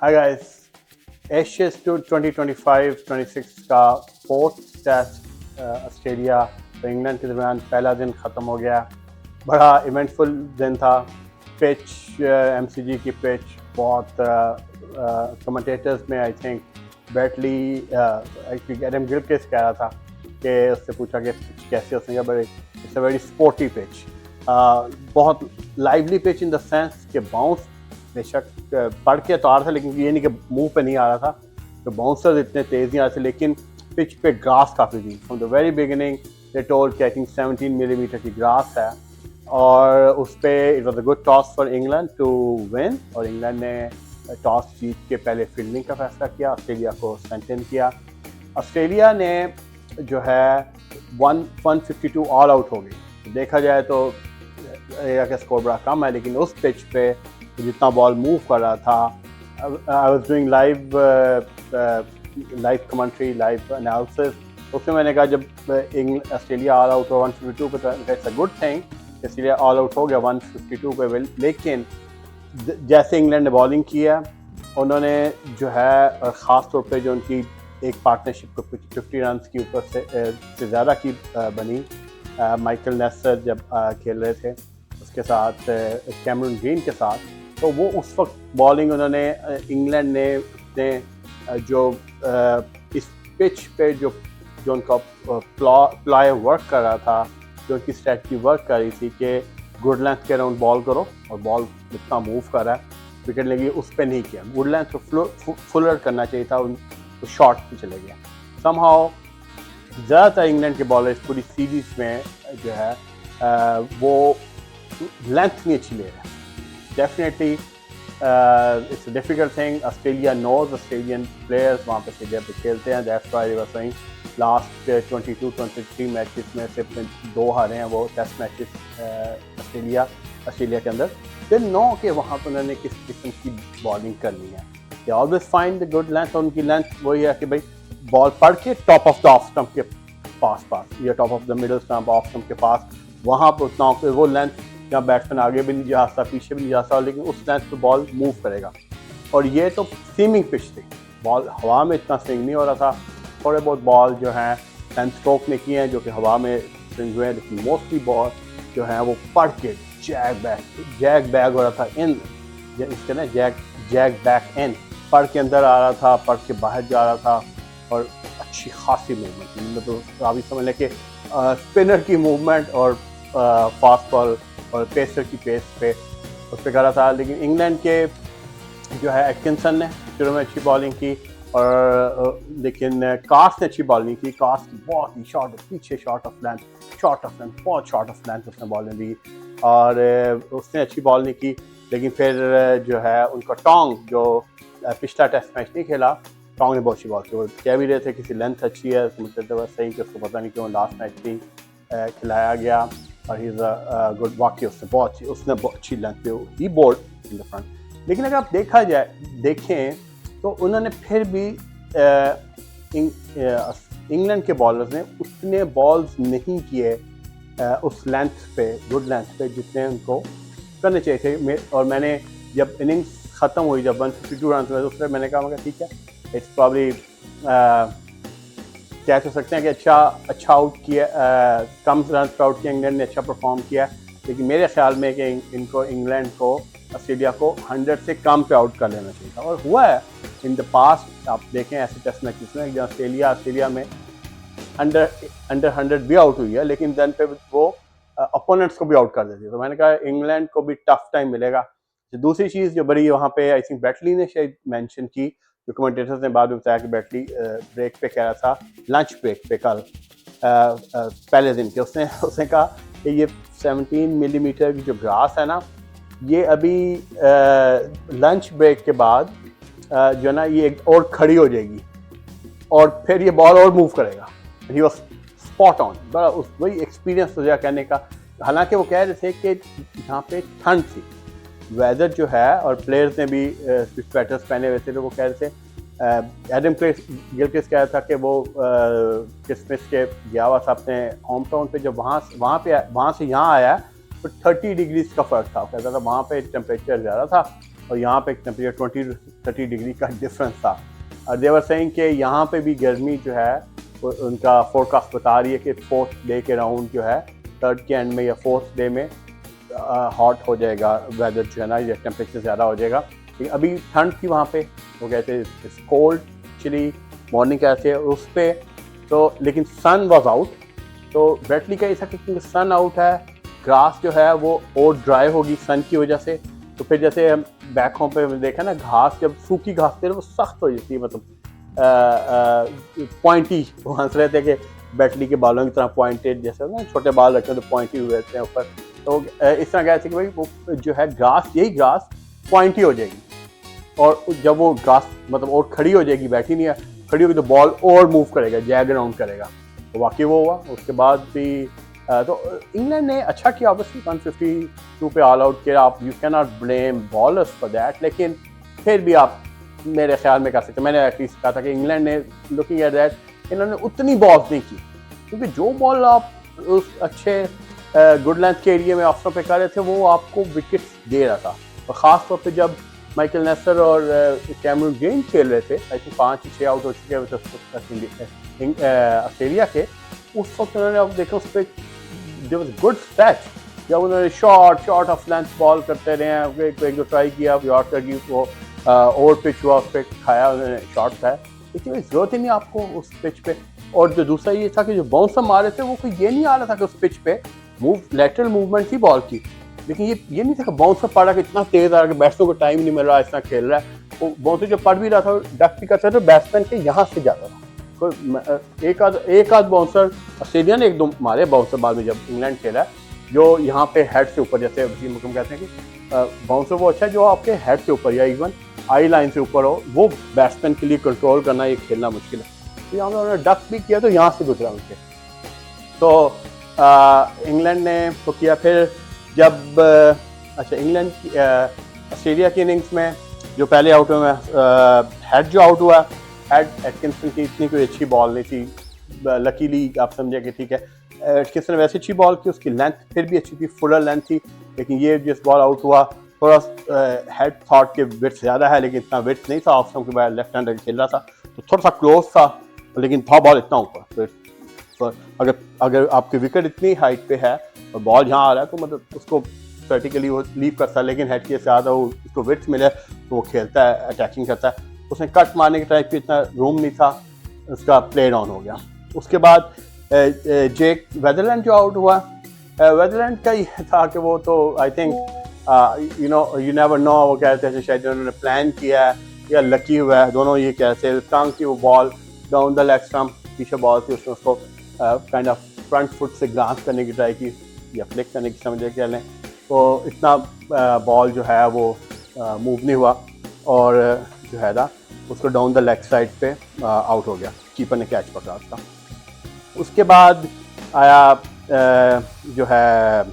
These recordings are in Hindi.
Hi guys, एशेज टू 2025-26 का फोर्थ टेस्ट ऑस्ट्रेलिया और इंग्लैंड के दरमियान पहला दिन ख़त्म हो गया। बड़ा इवेंटफुल दिन था। पिच एमसीजी की पिच बहुत कमेंटेटर्स में I think बैटली actually Adam Gilchrist कह रहा था कि उससे पूछा कि पिच कैसे, उसने कहा बड़े it's a very sporty pitch, बहुत lively pitch in the sense कि बाउंस बेशक पढ़ के तो आ रहा था, लेकिन ये नहीं कि मुंह पे नहीं आ रहा था, तो बाउंसर्स इतने तेज नहीं आ रहे थे, लेकिन पिच पे ग्रास काफ़ी थी। From the very beginning they told कि आई थिंक 17 मिलीमीटर की ग्रास है, और उस पर it was a good toss for England to win, और इंग्लैंड ने टॉस जीत के पहले फील्डिंग का फैसला किया, ऑस्ट्रेलिया को सेंटेन किया। ऑस्ट्रेलिया ने जो है 152 ऑल आउट हो गई। देखा जाए तो का स्कोर बड़ा कम है, लेकिन उस पिच पे जितना बॉल मूव कर रहा था, I was doing live commentary, live analysis, उसमें मैंने कहा जब ऑस्ट्रेलिया ऑल आउट हो 152 पे तो it's a good thing, Australia all out हो गया 152 पे। लेकिन जैसे इंग्लैंड ने बॉलिंग किया, उन्होंने जो है ख़ास तौर पे जो उनकी एक पार्टनरशिप को 50 रन की ऊपर से ज़्यादा की बनी, माइकल नेस्टर जब खेल रहे थे उसके साथ, कैमरून ग्रीन के साथ, तो वो उस वक्त बॉलिंग उन्होंने इंग्लैंड ने जो इस पिच पे जो उनका प्लाय वर्क कर रहा था, जो उनकी स्ट्रेटजी वर्क कर रही थी कि गुड लेंथ के अराउंड बॉल करो, और बॉल जितना मूव कर रहा है विकेट लगी, उस पर नहीं किया। गुड लेंथ को फुलर करना चाहिए था, तो शॉर्ट पे चले गया। समहाउ ज़्यादातर इंग्लैंड के बॉलर्स पूरी सीरीज में जो है वो लेंथ नहीं अच्छी ले रहे हैं। Definitely it's a difficult thing. Australia knows, Australian players वहाँ पे स्टेडियम पे खेलते हैं, that's why they were saying last 22-23 matches में सिर्फ 2 हारे हैं वो टेस्ट मैचेस ऑस्ट्रेलिया के अंदर। दे नो कि वहाँ पर उन्होंने किस किस्म की बॉलिंग करनी है। They always find the good length, और उनकी लेंथ वही है कि भाई बॉल पढ़ के top of the off stump के पास या top of the middle stump off stump के पास, वहाँ पर उतना वो लेंथ जहाँ बैट्समैन आगे भी नहीं जा सकता, पीछे भी नहीं जा सकता, लेकिन उस लेंथ पे बॉल मूव करेगा। और ये तो स्विमिंग पिच थी, बॉल हवा में इतना स्विंग नहीं हो रहा था। थोड़े बहुत बॉल जो हैं टेन स्ट्रोक ने किए हैं जो कि हवा में स्विंग हुए हैं, लेकिन मोस्टली बॉल जो है वो पढ़ के जैग बैग हो रहा था इन, इसके ना जैग बैक इन, पढ़ के अंदर आ रहा था, पढ़ के बाहर जा रहा था, और अच्छी खासी मूवमेंट, तो अभी समझ लें कि स्पिनर की मूवमेंट और फास्ट बॉल और पेसर की पेस पे उस पर कर रहा था। लेकिन इंग्लैंड के जो है एटकिंसन ने शुरू में अच्छी बॉलिंग की, और लेकिन कास्ट ने अच्छी बॉलिंग की। कास्ट बहुत ही शॉर्ट पीछे, शॉर्ट ऑफ लेंथ, बहुत शॉर्ट ऑफ लेंथ उसने बॉलिंग दी, और उसने अच्छी बॉल नहीं की। लेकिन फिर जो है उनका टोंग, जो पिछला टेस्ट मैच नहीं खेला, टोंग ने बहुत अच्छी बॉल की। वो कह भी रहे थे किसी लेंथ अच्छी है, मतलब सही कि उसको पता नहीं क्यों लास्ट मैच भी खिलाया गया, और ही इज़ अ गुड, वाकई उसने बहुत अच्छी लेंथ पे ही बोल्ड इन द फ्रंट। लेकिन अगर आप देखें तो उन्होंने फिर भी इंग्लैंड के बॉलर्स ने उतने बॉल्स नहीं किए उस लेंथ पे, गुड लेंथ पे, जितने उनको करने चाहिए थे। और मैंने जब इनिंग्स ख़त्म हुई, जब 152 रन हुए, तो उसमें मैंने कहा ठीक है, इट्स प्रॉब्ली कह तो सकते हैं कि अच्छा आउट किया, कम रन पर आउट किया, इंग्लैंड ने अच्छा परफॉर्म किया। लेकिन मेरे ख्याल में कि इंग्लैंड को ऑस्ट्रेलिया को 100 से कम पे आउट कर लेना चाहिए था, और हुआ है इन द पास्ट। आप देखें ऐसे टेस्ट मैचेस में जहाँ ऑस्ट्रेलिया में अंडर 100 भी आउट हुई है, लेकिन देन पे वो अपोनेंट्स को भी आउट कर देती है। तो मैंने कहा इंग्लैंड को भी टफ टाइम मिलेगा। दूसरी चीज़ जो बड़ी वहाँ पे आई थिंक बैटली ने शायद मेंशन की, जो कमेंटेटर्स ने बाद में बताया कि बैटली ब्रेक पे कह रहा था, लंच ब्रेक पे कल पहले दिन के, उसने कहा कि ये 17 मिलीमीटर की जो ग्रास है ना, ये अभी लंच ब्रेक के बाद जो ना ये और खड़ी हो जाएगी, और फिर ये बॉल और मूव करेगा। ही वाज स्पॉट ऑन, बड़ा वही एक्सपीरियंस हो गया कहने का। हालांकि वो कह रहे थे कि यहाँ पे ठंड थी, वेदर जो है, और प्लेयर्स ने भी स्वेटर्स पहने हुए थे, तो वो कह रहे थे, एडम गिलक्रिस्ट कह रहा था कि वो क्रिसमस के गया हुआ था अपने होम टाउन पे, जब वहाँ से यहाँ आया तो 30 डिग्रीज का फ़र्क था। कहता था वहाँ पे टेम्परेचर ज़्यादा था, और यहाँ पे टेम्परेचर 20-30 डिग्री का डिफरेंस था। और देवर सेइंग कि यहाँ पे भी गर्मी जो है उनका फोरकास्ट बता रही है कि 4th डे के राउंड जो है 3rd के एंड में या 4th डे में हॉट हो जाएगा वेदर जो है ना, ये टेम्परेचर ज़्यादा हो जाएगा। लेकिन अभी ठंड थी वहाँ पे, वो कहते हैं इट्स कोल्ड चिली मॉर्निंग कहते हैं उस पर तो, लेकिन सन वॉज आउट। तो ब्रेटली का ऐसा क्योंकि सन आउट है, ग्रास जो है वो और ड्राई होगी सन की वजह से। तो फिर जैसे हम बैक होम पे देखा ना, घास जब सूखी घास थी वो सख्त हो जाती है, मतलब पॉइंटी, वो हंस रहे थे कि बैटली के बालों की तरह पॉइंटेड, जैसे ना छोटे बाल रखते हैं तो पॉइंटी हुए रहते हैं ऊपर। तो इस तरह कहते हैं कि भाई वो जो है ग्रास, यही ग्रास पॉइंटी हो जाएगी, और जब वो ग्रास मतलब और खड़ी हो जाएगी, बैठी नहीं है, खड़ी होगी तो बॉल और मूव करेगा, जैग राउंड करेगा। तो वाकई वो हुआ। उसके बाद भी तो इंग्लैंड ने अच्छा किया, ऑब्वियसली 152 पे ऑल आउट किया। आप you can not blame bowlers for that, लेकिन फिर भी आप मेरे ख्याल में कह सकते, मैंने एटलीस्ट कहा था कि इंग्लैंड ने लुकिंग एट दैट इन्होंने उतनी बॉल्स नहीं की, क्योंकि जो बॉल आप उस अच्छे गुड लेंथ के एरिया में ऑफ पे कर रहे थे वो आपको विकेट्स दे रहा था। और ख़ास तौर पे जब माइकल नेसर और कैमरून ग्रीन खेल रहे थे, आई थिंक 5-6 आउट हो चुके हैं ऑस्ट्रेलिया के, उस वक्त उन्होंने अब देखो उस पर देयर वाज गुड स्ट्रेच, जब उन्होंने शॉर्ट ऑफ लेंथ बॉल करते रहे हैं, एक दो ट्राई किया, यॉर्कर की वो ओवर पिच हुआ, उस पर खाया उन्होंने, शॉट खाया, लेकिन जरूरत ही नहीं आपको उस पिच पे। और जो दूसरा ये था कि जो बाउंसर मारे थे वो कोई ये नहीं आ रहा था कि उस पिच पे लैटरल मूवमेंट थी बॉल की, लेकिन ये नहीं था कि बाउंसर पड़ा कि इतना तेज आ रहा कि बैट्समैन को टाइम नहीं मिल रहा, इतना खेल रहा है। वो बाउंसर जो पड़ भी रहा था डक भी करता था, बैट्समैन के यहाँ से जाता था। तो एक आध बाउंसर ऑस्ट्रेलिया ने 1-2 मारे बाउंसर बाद में जब इंग्लैंड खेला, जो यहाँ पे हेड से ऊपर, जैसे वसीम हुक्म कहते हैं कि बाउंसर वो अच्छा है जो आपके हेड से ऊपर या इवन आई लाइन से ऊपर हो, वो बैट्समैन के लिए कंट्रोल करना, ये खेलना मुश्किल है। तो यहाँ पे उन्होंने डक भी किया तो यहाँ से गुजरा उनके, तो इंग्लैंड ने तो किया। फिर जब अच्छा इंग्लैंड की ऑस्ट्रेलिया की इनिंग्स में जो पहले आउट हुए में हेड जो आउट हुआ, हेड एटकिंसन की इतनी कोई अच्छी बॉल नहीं थी, लकीली आप समझे कि ठीक है एटकिंसन ने वैसे अच्छी बॉल की, उसकी लेंथ फिर भी अच्छी थी, फुलर लेंथ थी, लेकिन ये जिस बॉल आउट हुआ थोड़ा हेड थॉट के विड्थ ज़्यादा है, लेकिन इतना विड्थ नहीं था, ऑफ स्टंप के बाद लेफ्ट हैंडर खेल रहा था तो थोड़ा सा क्लोज था, लेकिन था बॉल इतना ऊपर। तो अगर आपकी विकेट इतनी हाइट पे है और बॉल यहाँ आ रहा है तो मतलब उसको वर्टिकली वो लीव करता है, लेकिन हेड के ज़्यादा वो उसको विड्थ मिले तो वो खेलता है, अटैकिंग करता है। उसने कट मारने के टाइप पे इतना रूम नहीं था, उसका प्ले डाउन हो गया। उसके बाद जेक वेदरलैंड जो आउट हुआ, वेदरलैंड का ये था कि वो तो I think you never know, वो कहते थे शायद उन्होंने प्लान किया है या लकी हुआ है, दोनों ये कहते हैं। टांग की वो ball down the leg stump, पीछे बॉल थी, उसने उसको काइंड ऑफ फ्रंट फुट से ग्रांस करने की ट्राई की या फ्लिक करने की, समझे कह लें, तो इतना बॉल जो है वो मूव नहीं हुआ और जो है ना उसको डाउन द लेग साइड पे आउट हो गया, कीपर ने कैच पकड़ा उसका। उसके बाद आया जो है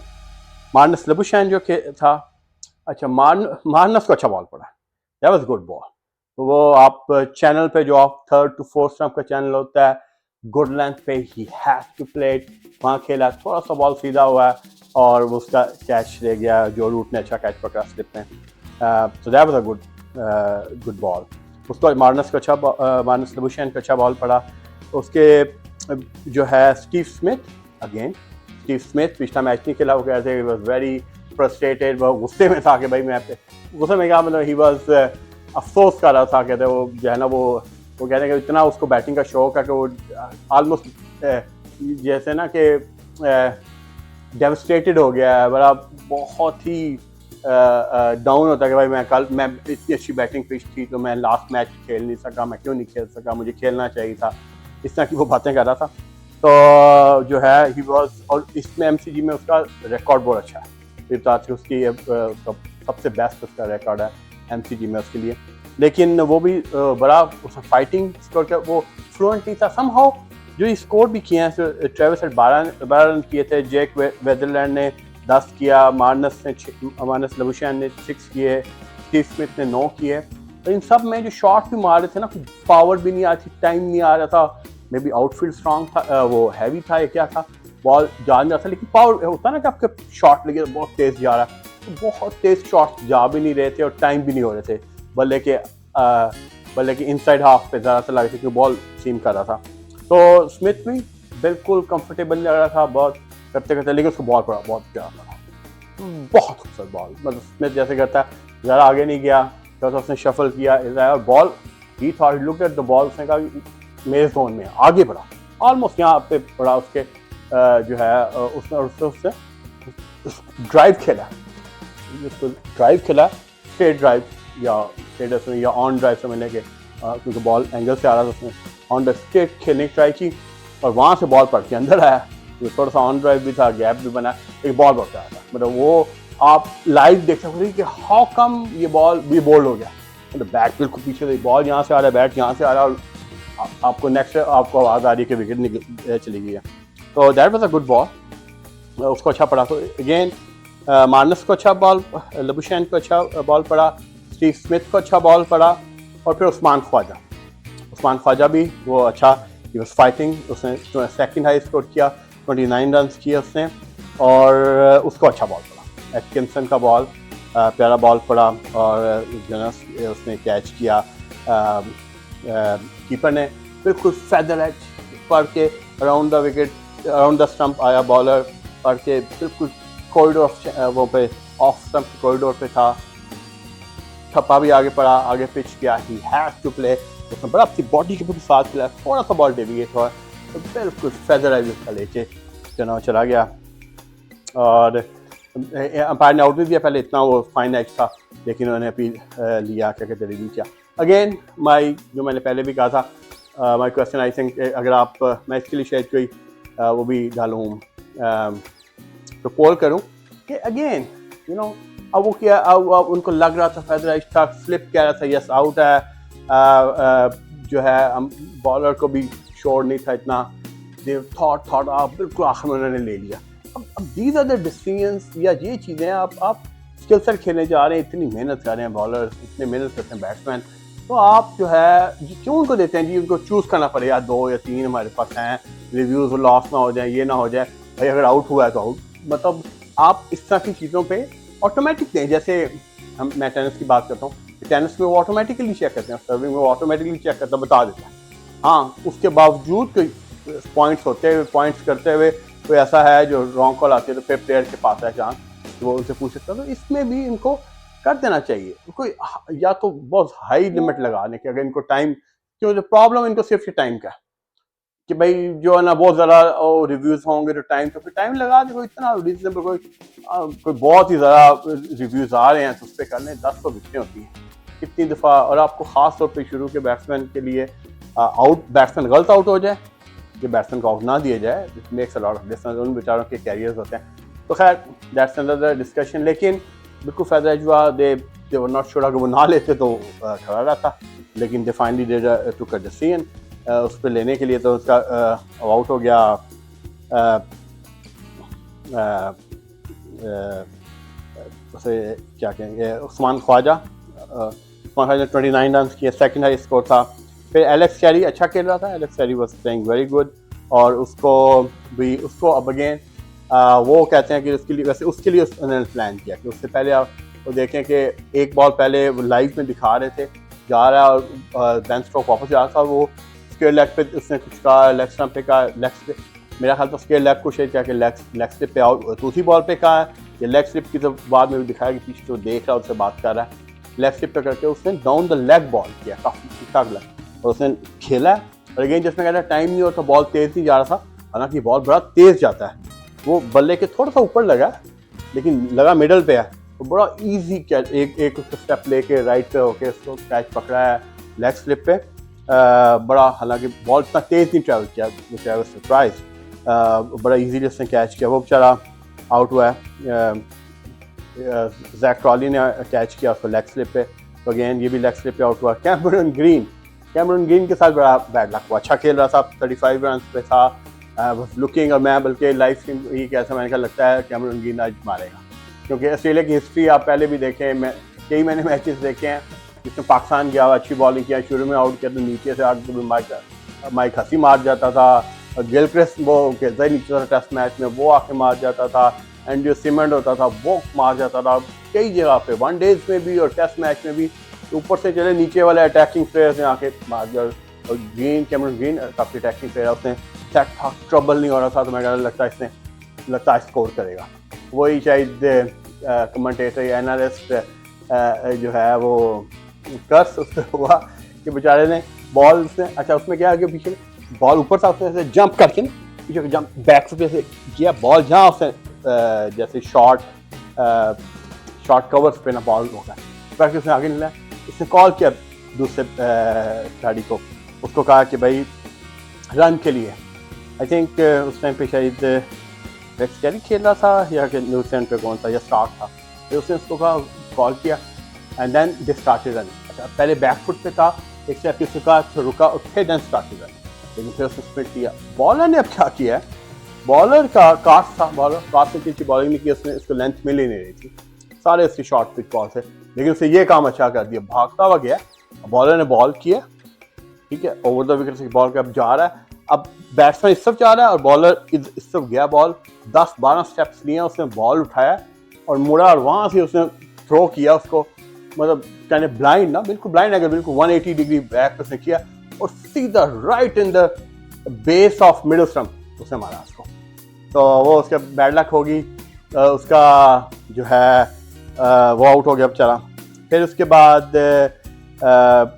मार्नस लबुशैन जो था, अच्छा मार्नस को अच्छा बॉल पड़ा, दैट वाज गुड बॉल। तो वो आप चैनल पे जो आप 3rd to 4th स्टंप का चैनल होता है, गुड लेंथ पे ही हैज टू प्ले इट, वहाँ खेला, थोड़ा सा बॉल सीधा हुआ है और वो उसका कैच रह गया, जो रूट ने अच्छा कैच पकड़ा स्लिप में, so that was a good ball. उसको मार्नस लबुशैन का अच्छा बॉल पड़ा। उसके जो है स्टीव स्मिथ पिछला मैच नहीं खेला, वो कह रहे थे ही वाज वेरी फ्रस्ट्रेटेड, वो गुस्से में था कि भाई मैं गुस्से में क्या मतलब ही वाज अफसोस कर रहा था, कहते वो जो है ना वो कहते हैं कि इतना उसको बैटिंग का शौक है कि वो ऑलमोस्ट जैसे ना कि डेवस्टेटेड हो गया है, बड़ा बहुत ही डाउन होता है कि भाई मैं इतनी अच्छी बैटिंग पिच थी तो मैं लास्ट मैच खेल नहीं सका, मैं क्यों नहीं खेल सका, मुझे खेलना चाहिए था, इस तरह की वो बातें कर रहा था। तो जो है ही वाज, और इसमें एमसीजी में उसका रिकॉर्ड बहुत अच्छा है, उसकी सबसे बेस्ट उसका रिकॉर्ड है एमसीजी में उसके लिए, लेकिन वो भी बड़ा फाइटिंग स्कोर का वो फ्लुएंट नहीं था समहाउ। जो स्कोर भी किए हैं, ट्रेविस हेड 12 रन किए थे, जेक वेदरलैंड ने 10 किया, मार्नस लबुशैन ने 6 किए, स्टीव स्मिथ ने 9 किए। तो इन सब में जो शॉट भी मार रहे थे ना, पावर भी नहीं आ रही थी, टाइम नहीं आ रहा था, मे बी आउटफील्ड स्ट्रांग था, वो हैवी था या क्या था, बॉल जा नहीं रहा था, लेकिन पावर होता ना कि आपके शॉट लगे बहुत तेज जा रहा है, तो बहुत तेज शॉट्स जा भी नहीं रहे थे और टाइम भी नहीं हो रहे थे, बल्कि इनसाइड हाफ पे ज़्यादा लग रही थी, बहुत सीम कर रहा था। तो स्मिथ भी बिल्कुल कंफर्टेबल लग रहा था बहुत करते करते, लेकिन उसको बॉल पड़ा, बहुत प्यारा पड़ा, बहुत खूबसूरत बॉल। मतलब स्मिथ जैसे करता है, ज़्यादा आगे नहीं गया, तो उसने शफल किया और ball he thought look at the ball, उसने कहा मेरे जोन में आगे बढ़ा, ऑलमोस्ट यहाँ पे पड़ा उसके जो है उसने ड्राइव खेला, ड्राइव खेला, स्ट्रेट ड्राइव या स्टेटस में या ऑन ड्राइव समझने के, क्योंकि बॉल एंगल से आ रहा था, उसने ऑन ड्राइव स्ट्रेट खेलने की ट्राई की और वहाँ से बॉल पड़ के अंदर आया। तो थोड़ा सा ऑन ड्राइव भी था, गैप भी बना, एक बॉल बहुत आया था। मतलब वो आप लाइव देख सकते कि हाउ कम ये बॉल भी बोल्ड हो गया, मतलब बैट बिल्कुल पीछे से, बॉल यहाँ से आ रहा है, बैट यहाँ से आ रहा है, और आपको नेक्स्ट आपको आवाज़ आ रही है कि विकेट निकल चली गई है। तो that was a good ball, उसको अच्छा पड़ा। तो अगेन मार्नस को अच्छा बॉल, लबुशैन को अच्छा बॉल पड़ा, स्टीव स्मिथ को अच्छा बॉल पड़ा, और फिर उस्मान ख्वाजा भी वो अच्छा, ही वाज फाइटिंग, उसने सेकंड हाई स्कोर किया, 29 रन किए उसने, और उसको अच्छा बॉल पड़ा। एटकिंसन का बॉल प्यारा बॉल पड़ा, और जनस उसने कैच किया, कीपर ने बिल्कुल फेदर एज पढ़ के around the wicket, around the stump आया बॉलर, पढ़ के बिल्कुल कॉरिडोर वो पे ऑफ स्टंप कॉरिडोर पे था, थप्पा भी आगे पड़ा, आगे पिच किया, ही हैज टू प्ले, उसने बड़ा अपनी बॉडी के बिल्कुल साथ खिलाया, थोड़ा सा बॉल डेविएट हुआ तो बिल्कुल फेदर एज उसका लेके चला गया, और अंपायर ने आउट भी दिया पहले, इतना वो फाइन एज था, लेकिन उन्होंने अपील लिया, क्या कहते रिव्यू किया। अगेन जो मैंने पहले भी कहा था, माई क्वेश्चन आई थिंक अगर आप मैं इसके लिए शायद कोई वो भी डालूँ, तो पोल करूँ कि अगेन अब वो क्या, अब उनको लग रहा था फेदर एज था, फ्लिप कह रहा था यस आउट है, जो है बॉलर को भी श्योर नहीं था इतना, थॉट आप बिल्कुल आखिर में उन्होंने ले लिया। अब दीज आर द डिसीजंस, या ये चीज़ें आप स्किल सेट खेलने जा रहे हैं, इतनी मेहनत कर रहे हैं बॉलर, इतनी मेहनत करते हैं बैट्समैन, तो आप जो है क्यों उनको देते हैं जी, उनको चूज़ करना पड़ेगा, 2 या 3 हमारे पास हैं, रिव्यूज़ लॉस ना हो जाए, ये ना हो जाए, भाई अगर आउट हुआ है तो आउट, मतलब आप इस तरह की चीज़ों पे ऑटोमेटिक दें। जैसे मैं टेनिस की बात करता हूँ, टेनिस में वो ऑटोमेटिकली चेक करते हैं, सर्विंग में वो ऑटोमेटिकली चेक करता बता देता है, हाँ उसके बावजूद कोई पॉइंट्स करते हुए कोई ऐसा है जो रॉन्ग कॉल आती है, तो फिर प्लेयर के पास है चांस वो उनसे पूछ सकता है। तो इसमें भी इनको कर देना चाहिए, कोई या तो बहुत हाई लिमिट लगाने की, अगर इनको टाइम, क्यों जो प्रॉब्लम इनको सिर्फ टाइम का कि भाई जो है ना बहुत ज़्यादा रिव्यूज़ होंगे तो फिर टाइम लगा दे, कोई इतना रीजनेबल, कोई बहुत ही ज़्यादा रिव्यूज़ आ रहे हैं तो उस पर कर लें, 10 तो विकटें होती हैं कितनी दफ़ा। और आपको ख़ास तौर पे शुरू के बैट्समैन के लिए बैट्समैन गलत आउट हो जाए, कि बैट्समैन को आउट ना दिया जाए, it makes a lot of difference, उन बेचारों के कैरियर्स होते हैं। तो खैर दैट्स अनदर डिस्कशन, लेकिन बिल्कुल फायदा हुआ, दे वर नॉट श्योर, अगर वो ना लेते तो खड़ा रहता, लेकिन they finally did took a decision उस पर लेने के लिए, तो उसका आउट हो गया उसे क्या कहेंगे, उस्मान ख्वाजा ने 29 रन किए, सेकंड हाई स्कोर था। फिर एलेक्स कैरी अच्छा खेल रहा था, Alex Carey was playing very good, और उसको अब अगेन वो कहते हैं कि उसके लिए उन्होंने प्लान किया कि उससे पहले आप वो देखें कि एक बॉल पहले वो लाइव में दिखा रहे थे, जा रहा है और बेन स्टोक्स वापस जा रहा था, वो स्क्वायर लेग पे उसने कुछ कहा, लेग स्टंप पे कहा, लेग स्लिप, मेरा ख्याल तो स्क्वायर लेग को शेयर किया कि लेग स्लिप पे आउट, दूसरी बॉल पे कहा है, ये लेग स्लिप की तो बाद में भी दिखाया कि पीछे जो देख रहा है उससे बात कर रहा है, लेग स्लिप पे करके उसने डाउन द लेग बॉल किया, काफ़ी ठीक ठाक लगा, और उसने खेला। और अगेन जिसमें कहता है टाइम नहीं होता, बॉल तेज़ नहीं जा रहा था, हालांकि बॉल बड़ा तेज़ जाता है, वो बल्ले के थोड़ा सा ऊपर लगा, लेकिन लगा मिडल पे है, तो बड़ा ईजी कैच, एक स्टेप लेके राइट पे होके उसको कैच पकड़ा है लेग स्लिप पे, बड़ा, हालांकि बॉल इतना तेज़ नहीं ट्रैवल किया, विच आई वाज सरप्राइज, बड़ा इजीली उसने कैच किया, वो बेचारा आउट हुआ है। जैक ट्रॉली ने कैच किया उसको लेग स्लिप पे, तो अगेन ये भी लेग स्लिप पे आउट हुआ। कैमरन ग्रीन के साथ बड़ा बैड लक हुआ, अच्छा खेल रहा था, 35 रन पे था, लुकिंग, और मैं बल्कि लाइव स्ट्रीम ही कैसा मैंने कहा लगता है कैमरन ग्रीन आज मारेगा, क्योंकि ऑस्ट्रेलिया की हिस्ट्री आप पहले भी देखें, कई मैंने मैचेस देखे हैं जिसमें पाकिस्तान गया, अच्छी बॉलिंग किया, शुरू में आउट किया तो नीचे से आके माइक हसी मार जाता था, गिलक्रिस्ट वो खेलता ही नीचे था टेस्ट मैच में, वो आके मार जाता था, एंड जो सीमेंट होता था वो मार जाता था कई जगह पे, वनडेज में भी और टेस्ट मैच में भी। ऊपर से चले नीचे वाले अटैकिंग प्लेयर्स ने आके मार दिया, और कैमरन ग्रीन काफ़ी अटैकिंग प्लेयर, उसने सेट था, ट्रबल नहीं हो रहा था, तो मैं लगता है स्कोर करेगा। वही शायद कमेंटेटर या एनालिस्ट जो है वो कर्स उससे हुआ कि बेचारे ने बॉल उसने, अच्छा उसमें क्या है कि पीछे बॉल ऊपर था, उसने ऐसे जंप करके ना पीछे जंप बैक से ऐसे किया, बॉल जहाँ उसने जैसे शॉर्ट कवर्स पे ना बॉल होगा, बैक उसने आगे निकला, उसने कॉल किया दूसरे खिलाड़ी को, उसको कहा कि भाई रन के लिए, आई थिंक उस टाइम पे शायद वेस्ट कैरी खेल रहा था या कि न्यूजीलैंड पे कौन सा या स्टार्क था, फिर उसने उसको कहा, कॉल किया and then they started run. अच्छा पहले बैक फुट पे था, एक स्टेप उसने कहा तो रुका और फिर देन स्टार्टेड रन, लेकिन फिर उसने स्प्रिंट किया। बॉलर ने अब क्या किया है, बॉलर का कास्ट था, बॉलर कास्ट से बॉलिंग नहीं की उसने, उसको लेंथ मिल ही नहीं रही थी, सारे उसकी शॉर्ट पिच बॉल थे, लेकिन उसने ये काम अच्छा कर दिया, भागता हुआ गया, बॉलर ने बॉल किया, ठीक है, ओवर द विकेट से बॉल का अब जा रहा है, अब बैट्समैन इस तरफ जा रहा है और बॉलर इस तरफ गया, बॉल 10-12 स्टेप्स लिए उसने, बॉल उठाया और मुड़ा और वहाँ से उसने थ्रो किया उसको, मतलब कहने ब्लाइंड ना, बिल्कुल ब्लाइंड अगर बिल्कुल 180 डिग्री बैक उसने किया और सीधा right in the base of middle stump उसने मारा उसको, तो वो उसका बैड लक होगी, उसका जो है वो आउट हो गया बेचारा। फिर उसके बाद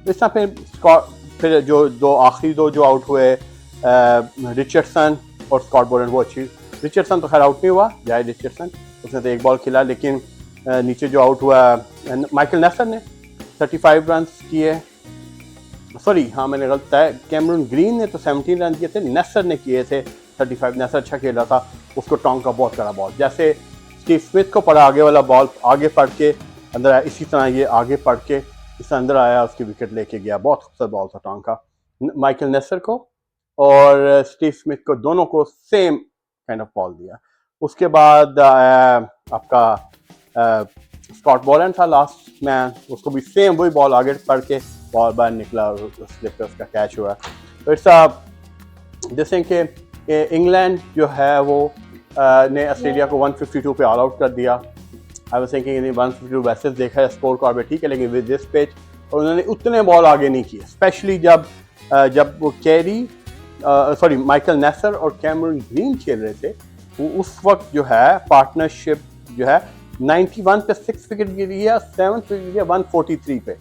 इस तरह फिर जो दो आखिरी दो जो आउट हुए रिचर्डसन और स्कॉट बोलैंड, वो अच्छी, रिचर्डसन तो खैर आउट नहीं हुआ, जाए रिचर्डसन उसने तो एक बॉल खेला, लेकिन नीचे जो आउट हुआ माइकल नेसर ने 35 रन किए, सॉरी हाँ मैंने गलत है, कैमरन ग्रीन ने तो 17 रन किए थे, नेसर ने किए थे 35, नेसर अच्छा खेल रहा था, उसको टोंग का बहुत कड़ा बॉल, जैसे स्टीव स्मिथ को पड़ा आगे वाला बॉल आगे पढ़ के अंदर आया, इसी तरह ये आगे पढ़ के इस अंदर आया, उसकी विकेट लेके गया, बहुत खूबसूरत बॉल था टोंग का, माइकल नेसर को और स्टीव स्मिथ को दोनों को सेम काइंड ऑफ बॉल दिया। उसके बाद आपका स्कॉट बोलैंड था लास्ट मैन, उसको भी सेम वही बॉल आगे पढ़ के बॉल बाहर निकला और उसका कैच हुआ। तो इट्स जैसे कि इंग्लैंड जो है वो ने ऑस्ट्रेलिया को 152 पे ऑल आउट कर दिया। आई वाज थिंकिंग 152 वैसे देखा है स्कोर कार्ड पे ठीक है, लेकिन विद दिस पिच और उन्होंने उतने बॉल आगे नहीं किए, स्पेशली जब वो सॉरी माइकल नेसर और कैमरन ग्रीन खेल रहे थे, वो उस वक्त जो है पार्टनरशिप जो है 91 पे 6 विकेट गिरी है, 7 विकेट गिरी है 143 पे,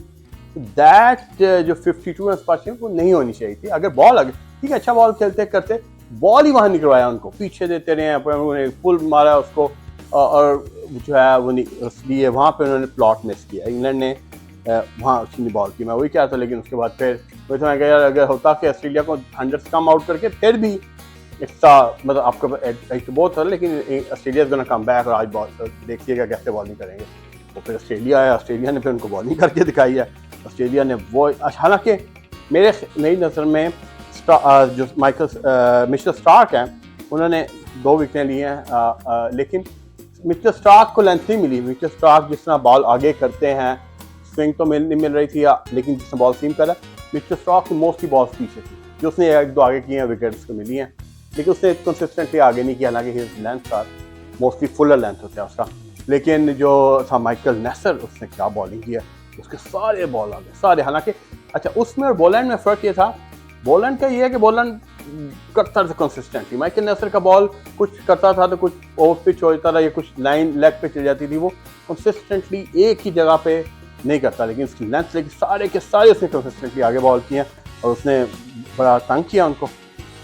दैट जो 52 रन पार्टनरशिप वो नहीं होनी चाहिए थी। अगर बॉल अगर ठीक है अच्छा बॉल खेलते करते बॉल ही वहाँ निकलवाया, उनको पीछे देते रहे, उन्होंने फुल मारा उसको और जो है वो इसलिए वहाँ पे उन्होंने प्लॉट मिस किया, इंग्लैंड ने वहाँ अच्छी बॉल की, मैं वही कह रहा था। लेकिन उसके बाद फिर वही मैं कह यार अगर होता कि ऑस्ट्रेलिया को 100 से कम आउट करके फिर भी इतना मतलब आपका एक तो बहुत था, लेकिन Australia is gonna come back और आज बॉल देखिएगा कैसे बॉलिंग करेंगे। तो फिर ऑस्ट्रेलिया आया, ऑस्ट्रेलिया ने फिर उनको बॉलिंग करके दिखाई है, ऑस्ट्रेलिया ने वो, हालांकि मेरी नज़र में जो मिचेल स्टार्क हैं उन्होंने 2 विकेटें ली हैं, लेकिन मिचेल स्टार्क को लेंथ नहीं मिली। मिचेल स्टार्क जिस तरह बॉल आगे करते हैं, स्विंग तो नहीं मिल रही थी, लेकिन जिस तरह बॉल सीम कर रहा है, मिचेल स्टार्क की मोस्टली बॉल्स पीछे थी, जो उसने 1-2 आगे किए हैं विकेट्स को मिली हैं, लेकिन उसने कंसिस्टेंटली आगे नहीं किया। हालांकि हिज लेंथ था मोस्टली फुलर लेंथ होता है उसका, लेकिन जो था माइकल नेसर उसने क्या बॉलिंग किया, उसके सारे बॉल आ गए सारे। हालांकि अच्छा उसमें और बोलैंड में फ़र्क ये था, बोलैंड का ये है कि बोलैंड करता था कंसिस्टेंटली, माइकल नेसर का बॉल कुछ करता था तो कुछ ओवर पिच हो जाता था या कुछ लाइन लेग पे चल जाती थी, वो कंसिस्टेंटली एक ही जगह पे नहीं करता, लेकिन उसकी लेंथ लेकिन सारे के सारे उसने कंसिस्टेंटली आगे बॉल किए और उसने बड़ा तंग किया उनको,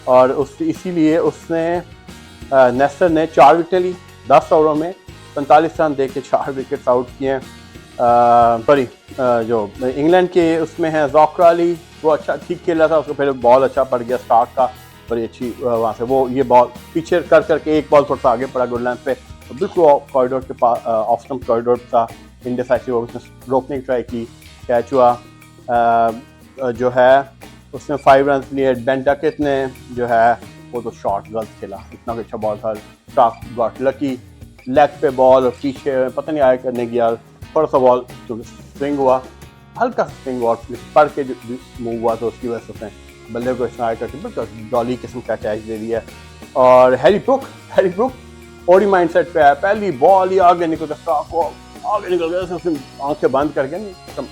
और इसीलिए उसने नेसर ने 4 विकेट ली 10 ओवरों में, 45 रन दे के 4 विकेट आउट किए। सॉरी जो इंग्लैंड के उसमें है ज़ॉक्रा अली, वो अच्छा ठीक खेल रहा था, उसको फिर बॉल अच्छा पड़ गया स्टार्क का, बड़ी अच्छी वहाँ से वो ये बॉल पीछे कर करके एक बॉल थोड़ा सा आगे पड़ा गुड लेंथ पे, तो बिल्कुल कॉरिडोर के पास ऑफ स्टंप कॉरिडोर था, इंडिसाइसिव उसने रोकने की ट्राई की, कैच हुआ। जो है उसने 5 रन लिए। बेन डकेट ने जो है वो तो शॉट गलत खेला, इतना अच्छा बॉल था, स्टार्क गॉट लकी, लेग पे बॉल और पीछे पता नहीं आया करने गया, थोड़ा सा बॉल जो स्विंग हुआ, हल्का सा स्विंग हुआ, पढ़ के जो मूव हुआ तो उसकी वजह से उसने बल्ले को इस्तेमाल करके बिल्कुल डॉली किस्म का कैच दे दिया। और हैरी ब्रुक और ही माइंडसेट पे है, पहली बॉल ही आगे निकल के आगे निकल गया, उसने आंखें बंद करके नहीं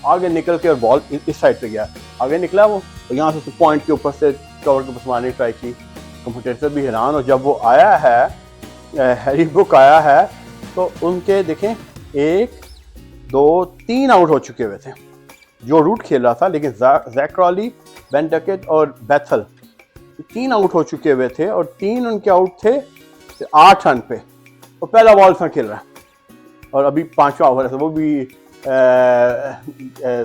आगे निकल के और बॉल इस साइड पे गया, आगे निकला वो, और यहाँ से पॉइंट के ऊपर से कवर के पास मारने की ट्राई की। कमेंटेटर भी हैरान, और जब वो आया है हैरी ब्रुक आया है तो उनके देखें 1 2 3 आउट हो चुके हुए थे जो रूट खेल रहा था, लेकिन जैक क्रॉली, बेन डकेट और बेथल 3 आउट हो चुके हुए थे, और 3 उनके आउट थे 8 रन पे, और पहला बॉल से खेल रहा है, और अभी 5वां ओवर है, वो भी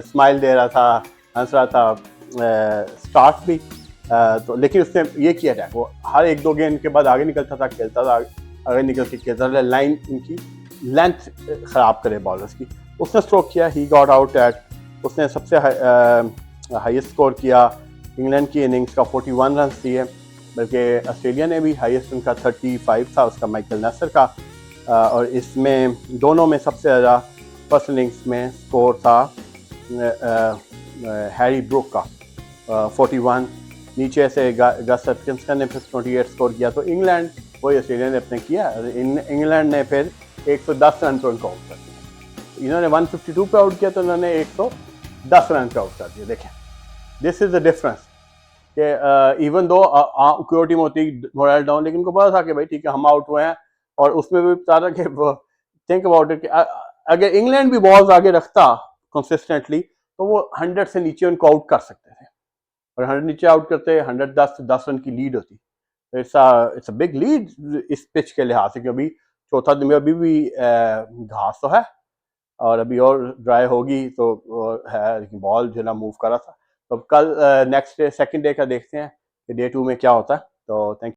स्माइल दे रहा था, हंस रहा था, स्टार्ट भी तो, लेकिन उसने ये किया था, वो हर 1-2 गेंद के बाद आगे निकलता था, खेलता था, आगे निकल के खेलता था, लाइन इनकी लेंथ ख़राब करे बॉलर्स की। उसने स्ट्रोक किया, ही गॉट आउट एट, उसने सबसे हाईएस्ट स्कोर किया इंग्लैंड की इनिंग्स का, 41 रन दिए, बल्कि ऑस्ट्रेलिया ने भी हाईएस्ट उनका 35 था, उसका माइकल नेसर का, और इसमें दोनों में सबसे ज़्यादा फर्स्ट इनिंग्स में स्कोर था हैरी ब्रुक का 41, नीचे से गस हटकिंसन ने फिर 28 स्कोर किया, तो इंग्लैंड वही ऑस्ट्रेलिया ने अपने किया, इंग्लैंड ने फिर 110 रन पर उनको आउट कर दिया, इन्होंने 152 पे आउट किया तो इन्होंने 110 रन पे आउट कर दिया। देखें, दिस इज द डिफरेंस कि इवन दो कोई टीम होती मोरल डाउन, लेकिन उनको पता था कि भाई ठीक है हम आउट हुए हैं, और उसमें भी पता था कि थिंक अबाउट इट कि अगर इंग्लैंड भी बॉल्स आगे रखता कंसिस्टेंटली तो वो 100 से नीचे उनको आउट कर सकते थे, और 100 नीचे आउट करते 110 रन की लीड होती। इट्स अ बिग लीड इस पिच के लिहाज से, क्योंकि चौथा दिन में अभी भी घास तो है, और अभी और ड्राई होगी तो है, लेकिन बॉल जो ना मूव कर रहा था। तो कल नेक्स्ट डे सेकंड डे का देखते हैं कि डे 2 में क्या होता है। तो थैंक